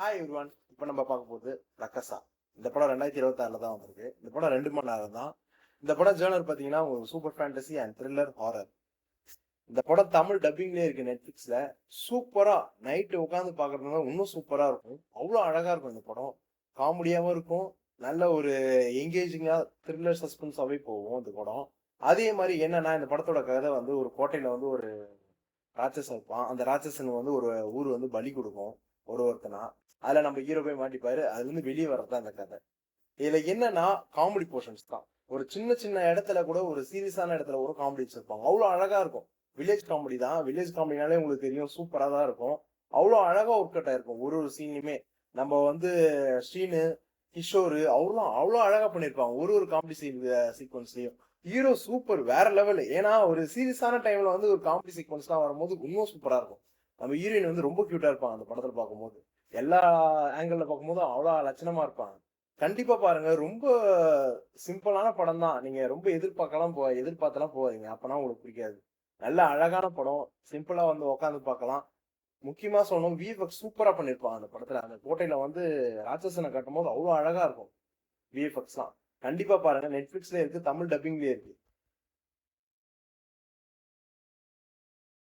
Hi everyone. இப்போ நம்ம பார்க்க போகுது ரக்கசா. இந்த படம் 2026 தான் வந்திருக்கு. இந்த படம் 2 மணி நேரம் தான். இந்த படம் ஜேர்னர் பார்த்தீங்கன்னா ஒரு super fantasy and thriller horror. இந்த படம் தமிழ் டப்பிங்லேயே இருக்கு நெட்ஃப்ளிக்ஸ்ல. சூப்பரா நைட்டு உட்காந்து பார்க்கறதுனால இன்னும் சூப்பரா இருக்கும். அவ்வளோ அழகா இருக்கும் இந்த படம். காமெடியாகவும் இருக்கும். நல்ல ஒரு எங்கேஜிங்கா த்ரில்லர் சஸ்பென்ஸாவே போகும் இந்த படம். அதே மாதிரி என்னன்னா இந்த படத்தோட கதை வந்து ஒரு கோட்டையில வந்து ஒரு ராட்சசன் இருப்பான். அந்த ராட்சசன் வந்து ஒரு ஊர் வந்து பலி கொடுக்கும் ஒருத்தனா. அதுல நம்ம ஹீரோ போய் மாட்டிப்பாரு. அதுல இருந்து வெளியே வர்றதுதான் அந்த கதை. இதுல என்னன்னா காமெடி போர்ஷன்ஸ் தான். ஒரு சின்ன சின்ன இடத்துல கூட ஒரு சீரியஸான இடத்துல ஒரு காமெடி வச்சிருப்பாங்க. அவ்வளவு அழகா இருக்கும். வில்லேஜ் காமெடி தான். வில்லேஜ் காமெடினாலே உங்களுக்கு தெரியும், சூப்பரா தான் இருக்கும். அவ்வளவு அழகா ஒர்க் அவுட் ஆயிருக்கும் ஒரு ஒரு சீன்லயுமே. நம்ம வந்து ஸ்ரீனு, கிஷோரு அவர்லாம் அவ்வளவு அழகா பண்ணிருப்பாங்க ஒரு ஒரு காமெடி சீக்வன்ஸ்லயும். ஹீரோ சூப்பர், வேற லெவல். ஏன்னா ஒரு சீரியஸான டைம்ல வந்து ஒரு காமெடி சீக்வன்ஸ்லாம் வரும்போது இன்னும் சூப்பரா இருக்கும். நம்ம ஹீரோயின் வந்து ரொம்ப கியூட்டா இருப்பாங்க அந்த படத்துல பார்க்கும்போது. எல்லா ஆங்கிள் பார்க்கும்போது அவ்வளவு லட்சணமா இருப்பாங்க. கண்டிப்பா பாருங்க. ரொம்ப சிம்பிளான படம் தான். நீங்க ரொம்ப எதிர்பார்த்தெல்லாம் போகாதீங்க. அப்பனா உங்களுக்கு பிடிக்காது. நல்ல அழகான படம். சிம்பிளா வந்து உட்காந்து பார்க்கலாம். முக்கியமா சொல்லணும், விஎஃப்எக்ஸ் சூப்பரா பண்ணிருப்பாங்க அந்த படத்துல. அந்த கோட்டையில வந்து ராட்சசனை கட்டும் போது அவ்வளவு அழகா இருக்கும் விஎஃப்எக்ஸ்லாம். கண்டிப்பா பாருங்க. நெட்ஃபிளிக்ஸ்ல இருக்கு, தமிழ் டப்பிங்லயே இருக்கு.